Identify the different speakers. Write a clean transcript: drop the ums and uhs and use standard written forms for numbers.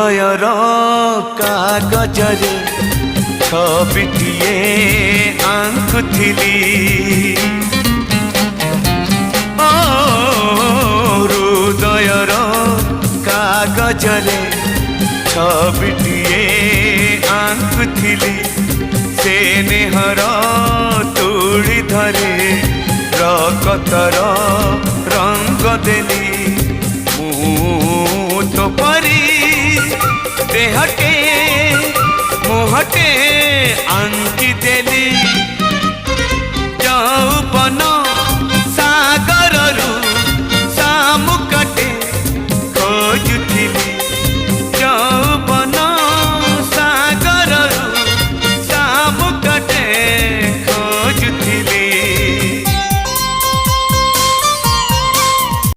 Speaker 1: हृदयर कागजरे छबिटिए आंकुथिली ओ हृदयर कागजरे छबिटिए आंकुथिली से नेहर तुली धरे रकतर रंग देली तो परी देहटे मुहटे आंकी देली यौवन सागर